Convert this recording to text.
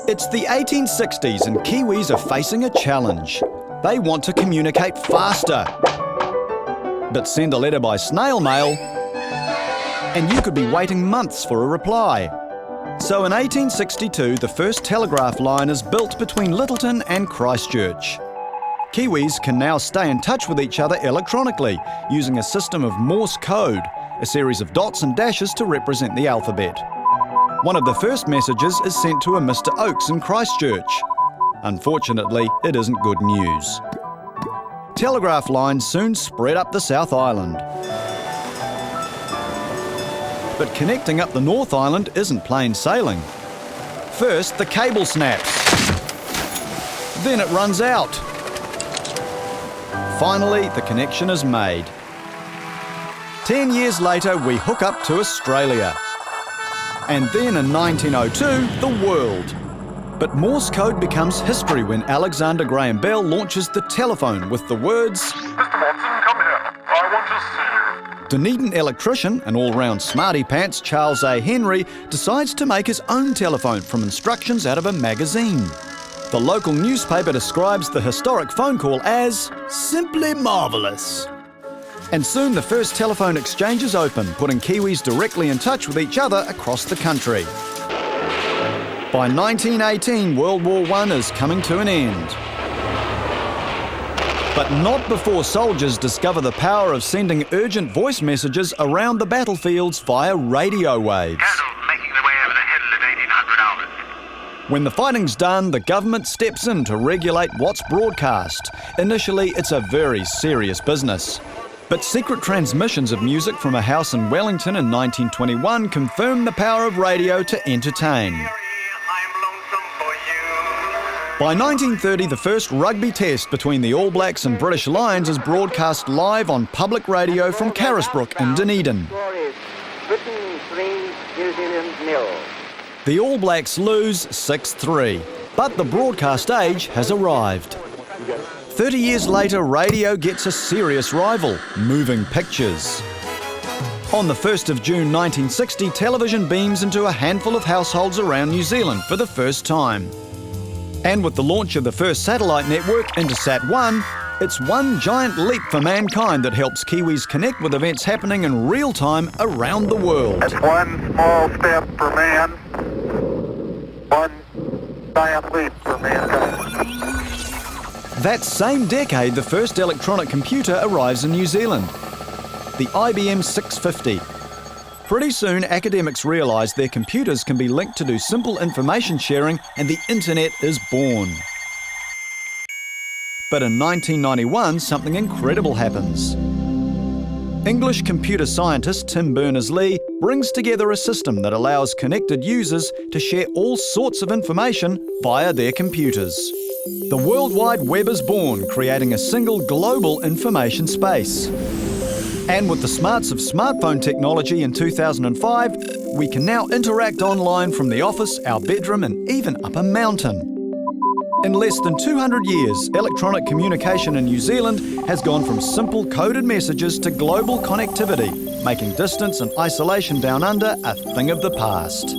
It's the 1860s and Kiwis are facing a challenge. They want to communicate faster. But send a letter by snail mail and you could be waiting months for a reply. So in 1862, the first telegraph line is built between Lyttelton and Christchurch. Kiwis can now stay in touch with each other electronically using a system of Morse code, a series of dots and dashes to represent the alphabet. One of the first messages is sent to a Mr. Oakes in Christchurch. Unfortunately, it isn't good news. Telegraph lines soon spread up the South Island. But connecting up the North Island isn't plain sailing. First, the cable snaps. Then it runs out. Finally, the connection is made. 10 years later, we hook up to Australia. And then in 1902, the world. But Morse code becomes history when Alexander Graham Bell launches the telephone with the words, "Mr. Watson, come here. I want to see you." Dunedin electrician and all-round smarty pants Charles A. Henry decides to make his own telephone from instructions out of a magazine. The local newspaper describes the historic phone call as simply marvellous. And soon the first telephone exchanges open, putting Kiwis directly in touch with each other across the country. By 1918, World War I is coming to an end. But not before soldiers discover the power of sending urgent voice messages around the battlefields via radio waves. Candles making their way over the hill at 1800 hours. When the fighting's done, the government steps in to regulate what's broadcast. Initially, it's a very serious business. But secret transmissions of music from a house in Wellington in 1921 confirm the power of radio to entertain. By 1930, the first rugby test between the All Blacks and British Lions is broadcast live on public radio from Carisbrook in Dunedin. Britain 3, New Zealand 0. The All Blacks lose 6-3, but the broadcast age has arrived. 30 years later, radio gets a serious rival, moving pictures. On the 1st of June 1960, television beams into a handful of households around New Zealand for the first time. And with the launch of the first satellite network, Intersat-1, it's one giant leap for mankind that helps Kiwis connect with events happening in real time around the world. That's one small step for man, one giant leap for mankind. That same decade, the first electronic computer arrives in New Zealand, the IBM 650. Pretty soon, academics realise their computers can be linked to do simple information sharing and the internet is born. But in 1991, something incredible happens. English computer scientist Tim Berners-Lee brings together a system that allows connected users to share all sorts of information via their computers. The World Wide Web is born, creating a single global information space. And with the smarts of smartphone technology in 2005, we can now interact online from the office, our bedroom, and even up a mountain. In less than 200 years, electronic communication in New Zealand has gone from simple coded messages to global connectivity, making distance and isolation down under a thing of the past.